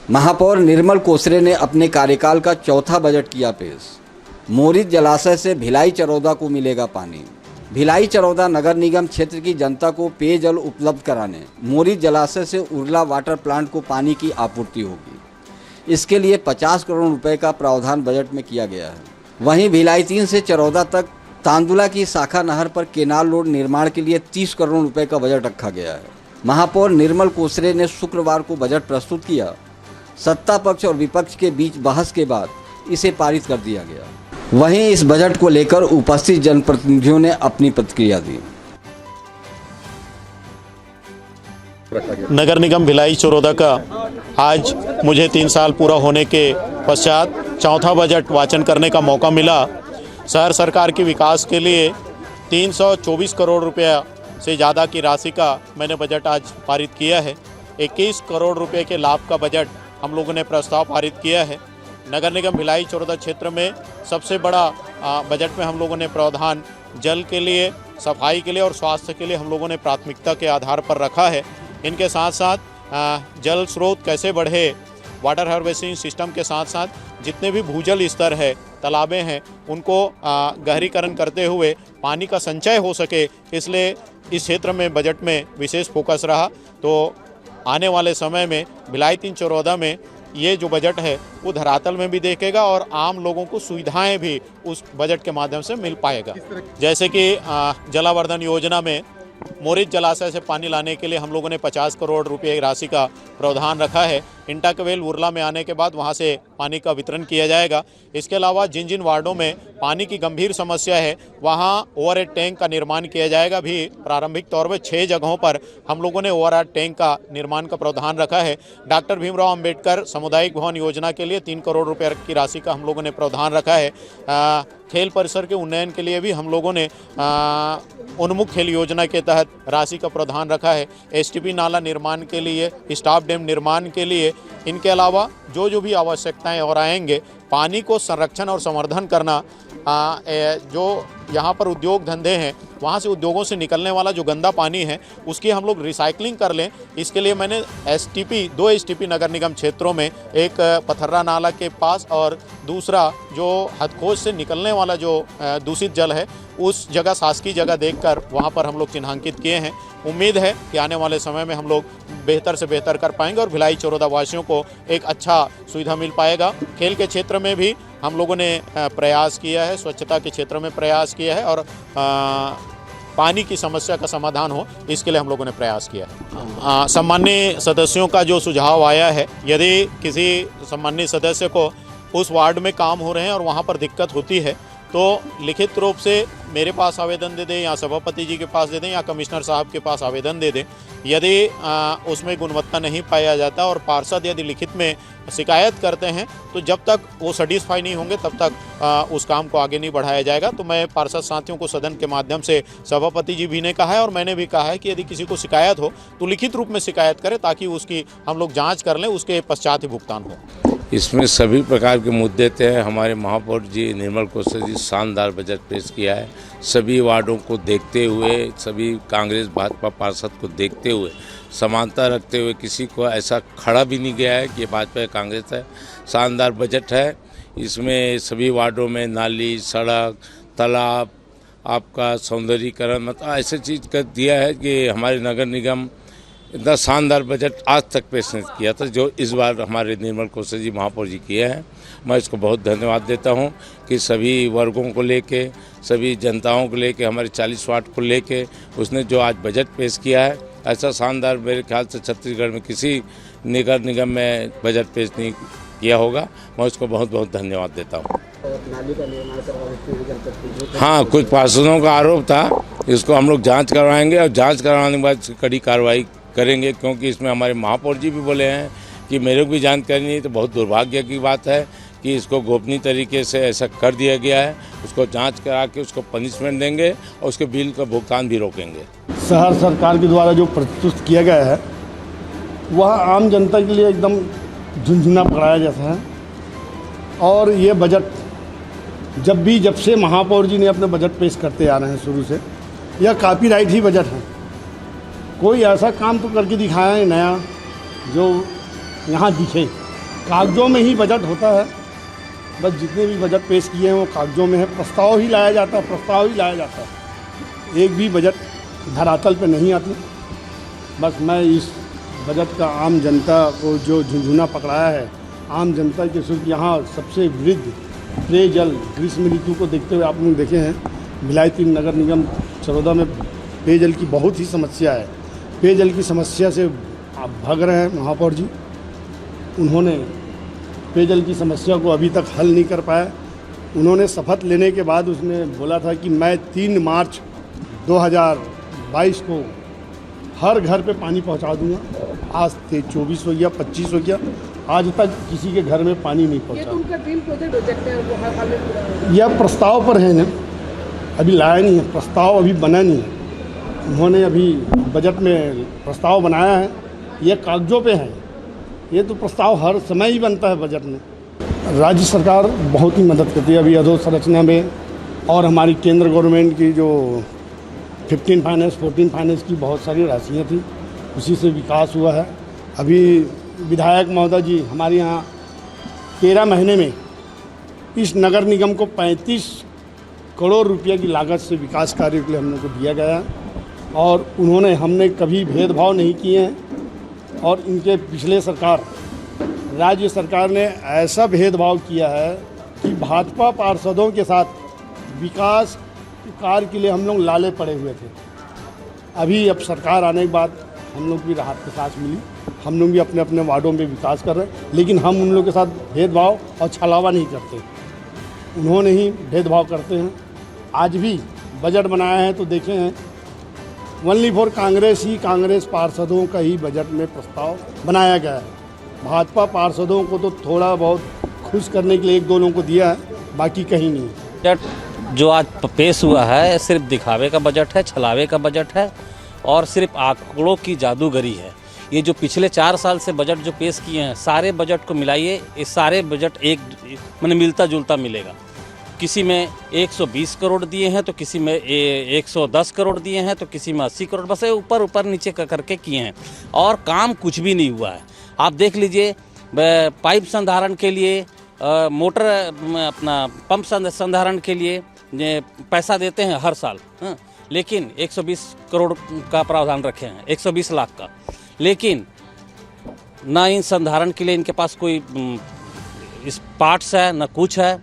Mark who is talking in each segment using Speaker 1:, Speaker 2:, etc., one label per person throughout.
Speaker 1: महापौर निर्मल कोसरे ने अपने कार्यकाल का चौथा बजट किया पेश। मोरित जलाशय से भिलाई चरौदा को मिलेगा पानी। भिलाई चरौदा नगर निगम क्षेत्र की जनता को पेयजल उपलब्ध कराने मोरित जलाशय से उर्ला वाटर प्लांट को पानी की आपूर्ति होगी। इसके लिए 50 करोड़ रुपए का प्रावधान बजट में किया गया है। वहीं भिलाई 3 से चरौदा तक तांदुला की शाखा नहर पर केनाल रोड निर्माण के लिए 30 करोड़ रुपए का बजट रखा गया है। महापौर निर्मल कोसरे ने शुक्रवार को बजट प्रस्तुत किया। सत्ता पक्ष और विपक्ष के बीच बहस के बाद इसे पारित कर दिया गया। वहीं इस बजट को लेकर उपस्थित जनप्रतिनिधियों ने अपनी प्रतिक्रिया दी।
Speaker 2: नगर निगम भिलाई चरौदा का आज मुझे 3 साल पूरा होने के पश्चात चौथा बजट वाचन करने का मौका मिला। शहर सरकार के विकास के लिए 324 करोड़ रुपया से ज़्यादा की राशि का मैंने बजट आज पारित किया है। 21 करोड़ रुपए के लाभ का बजट हम लोगों ने प्रस्ताव पारित किया है। नगर निगम भिलाई चरौदा क्षेत्र में सबसे बड़ा बजट में हम लोगों ने प्रावधान जल के लिए, सफाई के लिए और स्वास्थ्य के लिए हम लोगों ने प्राथमिकता के आधार पर रखा है। इनके साथ साथ जल स्रोत कैसे बढ़े, वाटर हार्वेस्टिंग सिस्टम के साथ साथ जितने भी भूजल स्तर है, तालाबें हैं, उनको गहरीकरण करते हुए पानी का संचय हो सके, इसलिए इस क्षेत्र में बजट में विशेष फोकस रहा। तो आने वाले समय में भिलाई 3 चरौदा में ये जो बजट है वो धरातल में भी देखेगा और आम लोगों को सुविधाएं भी उस बजट के माध्यम से मिल पाएगा। जैसे कि जलावर्धन योजना में मोरित जलाशय से पानी लाने के लिए हम लोगों ने 50 करोड़ रुपए राशि का प्रावधान रखा है। इंटाकवेल उर्ला में आने के बाद वहां से पानी का वितरण किया जाएगा। इसके अलावा जिन जिन वार्डों में पानी की गंभीर समस्या है वहां ओवरहेड टैंक का निर्माण किया जाएगा। भी प्रारंभिक तौर पर 6 जगहों पर हम लोगों ने ओवरहेड टैंक का निर्माण का प्रावधान रखा है। डॉक्टर भीमराव अंबेडकर सामुदायिक भवन योजना के लिए 3 करोड़ रुपये की राशि का हम लोगों ने प्रावधान रखा है। खेल परिसर के उन्नयन के लिए भी हम लोगों ने उन्मुख खेल योजना के तहत राशि का प्रावधान रखा है। एसटीपी नाला निर्माण के लिए, स्टाफ डैम निर्माण के लिए, इनके अलावा जो भी आवश्यकताएं और आएंगे, पानी को संरक्षण और संवर्धन करना, जो यहाँ पर उद्योग धंधे हैं वहाँ से उद्योगों से निकलने वाला जो गंदा पानी है उसकी हम लोग रिसाइकलिंग कर लें, इसके लिए मैंने दो एसटीपी नगर निगम क्षेत्रों में, एक पथर्रा नाला के पास और दूसरा जो हथखोज से निकलने वाला जो दूषित जल है उस जगह, शासकीय जगह देखकर वहाँ पर हम लोग चिन्हांकित किए हैं। उम्मीद है कि आने वाले समय में हम लोग बेहतर से बेहतर कर पाएंगे और भिलाई चरौदा वासियों को एक अच्छा सुविधा मिल पाएगा। खेल के क्षेत्र में भी हम लोगों ने प्रयास किया है, स्वच्छता के क्षेत्र में प्रयास किया है और पानी की समस्या का समाधान हो, इसके लिए हम लोगों ने प्रयास किया है। सम्मानीय सदस्यों का जो सुझाव आया है, यदि किसी सम्मानीय सदस्य को उस वार्ड में काम हो रहे हैं और वहाँ पर दिक्कत होती है तो लिखित रूप से मेरे पास आवेदन दे दें या सभापति जी के पास दे दें या कमिश्नर साहब के पास आवेदन दे दें। यदि उसमें गुणवत्ता नहीं पाया जाता और पार्षद यदि लिखित में शिकायत करते हैं तो जब तक वो सेटिस्फाई नहीं होंगे तब तक उस काम को आगे नहीं बढ़ाया जाएगा। तो मैं पार्षद साथियों को सदन के माध्यम से, सभापति जी भी ने कहा है और मैंने भी कहा है कि यदि किसी को शिकायत हो तो लिखित रूप में शिकायत करें ताकि उसकी हम लोग जाँच कर लें, उसके पश्चात ही भुगतान हो।
Speaker 3: इसमें सभी प्रकार के मुद्दे थे। हमारे महापौर जी निर्मल कोसरे जी शानदार बजट पेश किया है। सभी वार्डों को देखते हुए, सभी कांग्रेस भाजपा पार्षद को देखते हुए, समानता रखते हुए, किसी को ऐसा खड़ा भी नहीं गया है कि भाजपा या कांग्रेस है। शानदार बजट है। इसमें सभी वार्डों में नाली, सड़क, तालाब, आपका सौंदर्यीकरण, मतलब ऐसे चीज़ कर दिया है कि हमारे नगर निगम इतना शानदार बजट आज तक पेश नहीं किया था जो इस बार हमारे निर्मल कोसरे जी महापौर जी किए हैं। मैं इसको बहुत धन्यवाद देता हूं कि सभी वर्गों को लेके, सभी जनताओं को लेके, हमारे 40 वार्ड को लेके उसने जो आज बजट पेश किया है, ऐसा शानदार मेरे ख्याल से छत्तीसगढ़ में किसी नगर निगम में बजट पेश नहीं किया होगा। मैं उसको बहुत बहुत धन्यवाद देता हूँ। हाँ, कुछ पार्षदों का आरोप था, इसको हम लोग जाँच करवाएंगे और जाँच करवाने के बाद कड़ी कार्रवाई करेंगे, क्योंकि इसमें हमारे महापौर जी भी बोले हैं कि मेरे को भी जानकारी नहीं। तो बहुत दुर्भाग्य की बात है कि इसको गोपनीय तरीके से ऐसा कर दिया गया है। उसको जांच करा के उसको पनिशमेंट देंगे और उसके बिल का भुगतान भी रोकेंगे।
Speaker 4: शहर सरकार के द्वारा जो प्रस्तुत किया गया है वह आम जनता के लिए एकदम झुनझुना पकड़ाया जैसा है। और ये बजट जब से महापौर जी ने अपने बजट पेश करते आ रहे हैं शुरू से, यह कॉपीराइट ही बजट है। कोई ऐसा काम तो करके दिखाया है नया जो यहाँ दिखे। कागजों में ही बजट होता है। बस जितने भी बजट पेश किए हैं वो कागजों में है, प्रस्ताव ही लाया जाता है, एक भी बजट धरातल पे नहीं आती। बस मैं इस बजट का आम जनता को जो झुंझुना पकड़ाया है, आम जनता के सुख यहाँ सबसे वृद्ध पेयजल ग्रीष्म ऋतु को देखते हुए आप लोग देखे हैं, भिलाई 3 नगर निगम चरौदा में पेयजल की बहुत ही समस्या है। पेयजल की समस्या से आप भाग रहे हैं महापौर जी। उन्होंने पेयजल की समस्या को अभी तक हल नहीं कर पाया। उन्होंने शपथ लेने के बाद उसने बोला था कि मैं 3 मार्च 2022 को हर घर पे पानी पहुंचा दूंगा। आज 24 हो गया, 25 हो गया, आज तक किसी के घर में पानी नहीं पहुंचा।
Speaker 5: ये तो उनका ड्रीम प्रोजेक्ट हो सकता है, वो हर हाल में पूरा होगा।
Speaker 4: यह प्रस्ताव पर है ना, अभी लाया नहीं है, प्रस्ताव अभी बना नहीं है। उन्होंने अभी बजट में प्रस्ताव बनाया है, ये कागजों पे है। ये तो प्रस्ताव हर समय ही बनता है बजट में। राज्य सरकार बहुत ही मदद करती है अभी अधोसंरचना में, और हमारी केंद्र गवर्नमेंट की जो 15 फाइनेंस 14 फाइनेंस की बहुत सारी राशियाँ थी, उसी से विकास हुआ है। अभी विधायक महोदय जी हमारे यहाँ 13 महीने में इस नगर निगम को 35 करोड़ रुपये की लागत से विकास कार्य के लिए हम लोग को दिया गया है, और उन्होंने हमने कभी भेदभाव नहीं किए हैं। और इनके पिछले सरकार, राज्य सरकार ने ऐसा भेदभाव किया है कि भाजपा पार्षदों के साथ विकास कार्य के लिए हम लोग लाले पड़े हुए थे। अभी अब सरकार आने के बाद हम लोग की राहत की सांस मिली, हम लोग भी अपने अपने वार्डों में विकास कर रहे हैं, लेकिन हम उन लोगों के साथ भेदभाव और छलावा नहीं करते, उन्होंने ही भेदभाव करते हैं। आज भी बजट बनाया है तो देखे हैं, ओनली फॉर कांग्रेस पार्षदों का ही बजट में प्रस्ताव बनाया गया है। भाजपा पार्षदों को तो थोड़ा बहुत खुश करने के लिए 1-2 लोगों को दिया है, बाकी कहीं नहीं।
Speaker 6: बजट जो आज पेश हुआ है सिर्फ दिखावे का बजट है, छलावे का बजट है और सिर्फ आंकड़ों की जादूगरी है। ये जो पिछले 4 साल से बजट जो पेश किए हैं, सारे बजट को मिलाइए, ये सारे बजट एक माने मिलता जुलता मिलेगा। किसी में 120 करोड़ दिए हैं तो किसी में 110 करोड़ दिए हैं तो किसी में 80 करोड़, बस ऊपर ऊपर नीचे करके किए हैं और काम कुछ भी नहीं हुआ है। आप देख लीजिए, पाइप संधारण के लिए, मोटर अपना पंप संधारण के लिए पैसा देते हैं हर साल, लेकिन 120 करोड़ का प्रावधान रखे हैं, 120 लाख का, लेकिन ना इन संधारण के लिए इनके पास कोई इस पार्ट्स है ना कुछ है।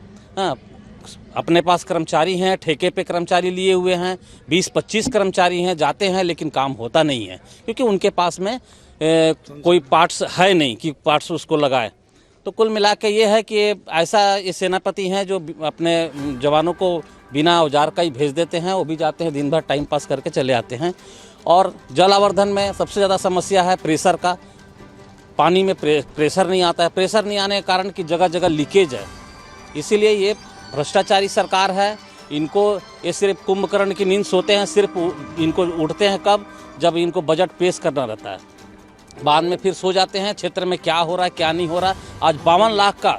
Speaker 6: अपने पास कर्मचारी हैं, ठेके पे कर्मचारी लिए हुए हैं, 20-25 कर्मचारी हैं, जाते हैं लेकिन काम होता नहीं है, क्योंकि उनके पास में कोई पार्ट्स है नहीं कि पार्ट्स उसको लगाए। तो कुल मिला के ये है कि ऐसा ये सेनापति हैं जो अपने जवानों को बिना औजार का ही भेज देते हैं, वो भी जाते हैं दिन भर टाइम पास करके चले आते हैं। और जल आवर्धन में सबसे ज़्यादा समस्या है प्रेशर का, पानी में प्रेशर नहीं आता है। प्रेशर नहीं आने के कारण कि जगह जगह लीकेज है, इसीलिए ये भ्रष्टाचारी सरकार है। इनको ये सिर्फ कुंभकर्ण की नींद सोते हैं, सिर्फ इनको उठते हैं कब, जब इनको बजट पेश करना रहता है, बाद में फिर सो जाते हैं। क्षेत्र में क्या हो रहा है क्या नहीं हो रहा। आज 52 लाख का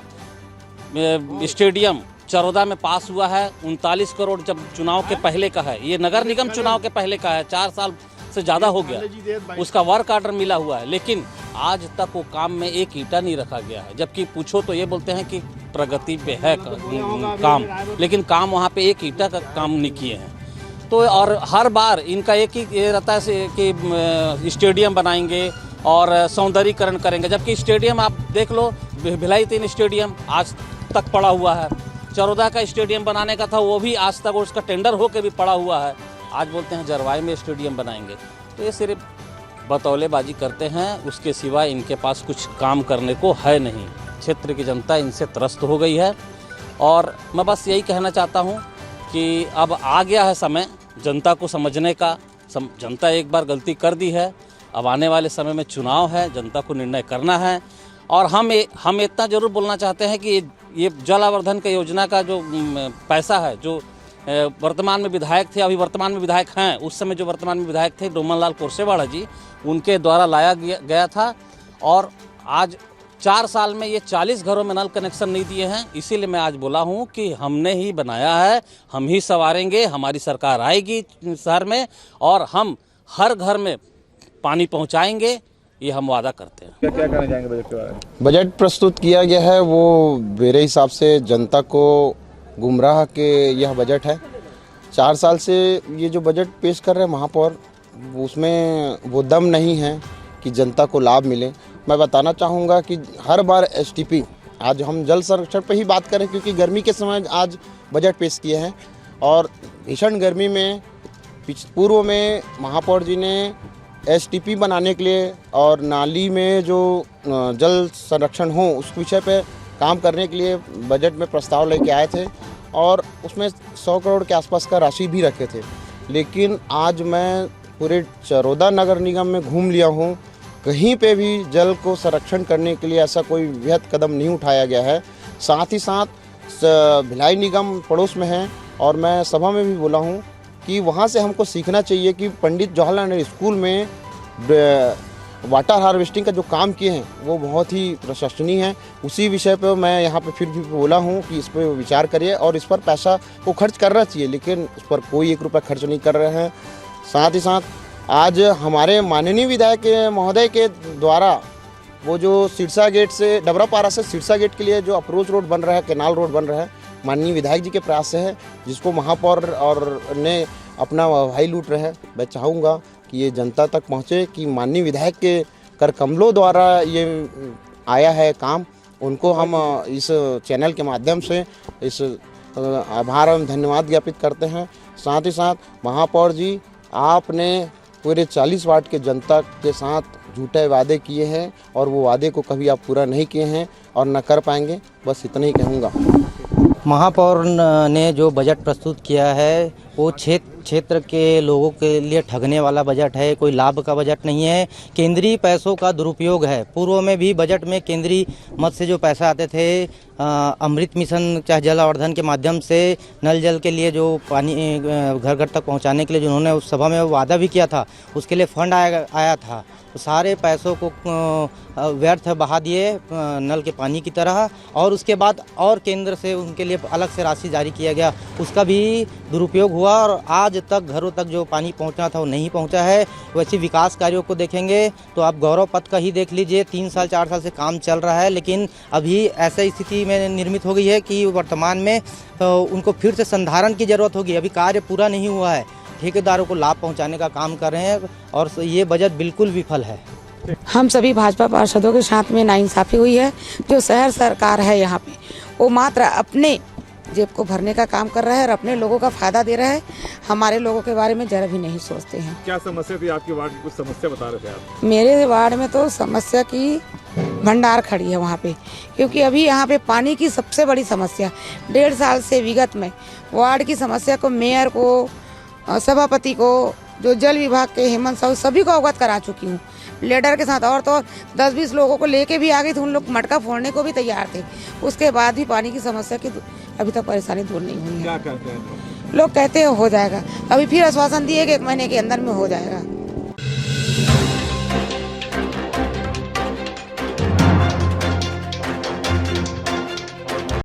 Speaker 6: स्टेडियम चरौदा में पास हुआ है, 39 करोड़ जब चुनाव के पहले का है, ये नगर निगम चुनाव के पहले का है, 4 साल से ज़्यादा हो गया, उसका वर्क ऑर्डर मिला हुआ है, लेकिन आज तक वो काम में एक ईंटा नहीं रखा गया है। जबकि पूछो तो ये बोलते हैं कि प्रगति पे है काम, लेकिन काम वहाँ पे एक ईंटा का काम नहीं किए हैं। तो और हर बार इनका एक ही ये रहता है कि स्टेडियम बनाएंगे और सौंदर्यीकरण करेंगे, जबकि स्टेडियम आप देख लो, भिलाई 3 स्टेडियम आज तक पड़ा हुआ है। चरौदा का स्टेडियम बनाने का था, वो भी आज तक उसका टेंडर होकर भी पड़ा हुआ है। आज बोलते हैं जरवाई में स्टेडियम बनाएंगे। तो ये सिर्फ बतौलेबाजी करते हैं, उसके सिवा इनके पास कुछ काम करने को है नहीं। क्षेत्र की जनता इनसे त्रस्त हो गई है और मैं बस यही कहना चाहता हूँ कि अब आ गया है समय जनता को समझने का। जनता एक बार गलती कर दी है, अब आने वाले समय में चुनाव है, जनता को निर्णय करना है। और हम इतना ज़रूर बोलना चाहते हैं कि ये जल आवर्धन का योजना का जो पैसा है, जो वर्तमान में विधायक थे, अभी वर्तमान में विधायक हैं, उस समय जो वर्तमान में विधायक थे डोमन लाल कोरसेवाड़ा जी, उनके द्वारा लाया गया था और आज 4 साल में ये 40 घरों में नल कनेक्शन नहीं दिए हैं। इसीलिए मैं आज बोला हूँ कि हमने ही बनाया है, हम ही संवारेंगे, हमारी सरकार आएगी शहर में और हम हर घर में पानी पहुँचाएंगे, ये हम वादा करते हैं।
Speaker 7: क्या क्या कहना चाहेंगे बजट के बारे में?
Speaker 8: बजट प्रस्तुत किया गया है वो मेरे हिसाब से जनता को गुमराह के यह बजट है। 4 साल से ये जो बजट पेश कर रहे हैं महापौर, उसमें वो दम नहीं है कि जनता को लाभ मिले। मैं बताना चाहूँगा कि हर बार एसटीपी, आज हम जल संरक्षण पे ही बात करें क्योंकि गर्मी के समय आज बजट पेश किए हैं और भीषण गर्मी में पूर्व में महापौर जी ने एसटीपी बनाने के लिए और नाली में जो जल संरक्षण हो उस विषय पे काम करने के लिए बजट में प्रस्ताव लेके आए थे और उसमें 100 करोड़ के आसपास का राशि भी रखे थे। लेकिन आज मैं पूरे चरोदा नगर निगम में घूम लिया हूँ, कहीं पे भी जल को संरक्षण करने के लिए ऐसा कोई वृहद कदम नहीं उठाया गया है। साथ ही साथ भिलाई निगम पड़ोस में है और मैं सभा में भी बोला हूँ कि वहाँ से हमको सीखना चाहिए कि पंडित जवाहरलाल नेहरू स्कूल में वाटर हार्वेस्टिंग का जो काम किए हैं वो बहुत ही प्रशंसनीय है। उसी विषय पर मैं यहाँ पे फिर भी बोला हूँ कि इस पर विचार करिए और इस पर पैसा को खर्च करना चाहिए, लेकिन इस पर कोई 1 रुपया खर्च नहीं कर रहे हैं। साथ ही साथ आज हमारे माननीय विधायक महोदय के द्वारा वो जो सिरसा गेट से डबरापारा से सिरसा गेट के लिए जो अप्रोच रोड बन रहा है, कैनाल रोड बन रहा है, माननीय विधायक जी के प्रयास से है, जिसको महापौर और ने अपना भाई लूट रहे हैं। मैं चाहूँगा कि ये जनता तक पहुँचे कि माननीय विधायक के कर कमलों द्वारा ये आया है काम, उनको हम इस चैनल के माध्यम से इस आभार एवं धन्यवाद ज्ञापित करते हैं। साथ ही साथ महापौर जी, आपने पूरे 40 वार्ड के जनता के साथ झूठे वादे किए हैं और वो वादे को कभी आप पूरा नहीं किए हैं और न कर पाएंगे। बस इतना ही कहूँगा।
Speaker 9: महापौर ने जो बजट प्रस्तुत किया है वो क्षेत्र के लोगों के लिए ठगने वाला बजट है, कोई लाभ का बजट नहीं है, केंद्रीय पैसों का दुरुपयोग है। पूर्व में भी बजट में केंद्रीय मद से जो पैसा आते थे, अमृत मिशन चाहे जल आवर्धन के माध्यम से नल जल के लिए जो पानी घर घर तक पहुंचाने के लिए जिन्होंने उस सभा में वादा भी किया था, उसके लिए फंड आया था, तो सारे पैसों को व्यर्थ बहा दिए नल के पानी की तरह। और उसके बाद और केंद्र से उनके लिए अलग से राशि जारी किया गया, उसका भी दुरुपयोग हुआ और आज तक घरों तक जो पानी पहुंचना था वो नहीं पहुंचा है। वैसे विकास कार्यों को देखेंगे तो आप गौरव पथ का ही देख लीजिए, 3 साल 4 साल से काम चल रहा है, लेकिन अभी ऐसी स्थिति में निर्मित हो गई है कि वर्तमान में उनको फिर से संधारण की ज़रूरत होगी। अभी कार्य पूरा नहीं हुआ है, ठेकेदारों को लाभ पहुंचाने का काम कर रहे हैं और ये बजट बिल्कुल विफल है।
Speaker 10: हम सभी भाजपा पार्षदों के साथ में नाइंसाफ़ी हुई है। जो शहर सरकार है यहाँ पे, वो मात्र अपने जेब को भरने का काम कर रहा है और अपने लोगों का फायदा दे रहा है, हमारे लोगों के बारे में जरा भी नहीं सोचते हैं।
Speaker 7: क्या समस्या थी आपके वार्ड की? कुछ समस्या बता रहे थे आप।
Speaker 10: मेरे वार्ड में तो समस्या की भंडार खड़ी है वहाँ पे, क्योंकि अभी यहाँ पे पानी की सबसे बड़ी समस्या 1.5 साल से विगत में वार्ड की समस्या को मेयर को, सभापति को, जो जल विभाग के हेमंत साहू, सभी को अवगत करा चुकी हूँ लेटर के साथ। और तो 10-20 लोगों को लेके भी आ गई थी, उन लोग मटका फोड़ने को भी तैयार थे। उसके बाद भी पानी की समस्या की अभी तक परेशानी दूर नहीं हुई है।
Speaker 7: क्या कहते हैं
Speaker 10: लोग कहते हैं हो जाएगा, अभी फिर आश्वासन दिए कि 1 महीने के अंदर में हो जाएगा।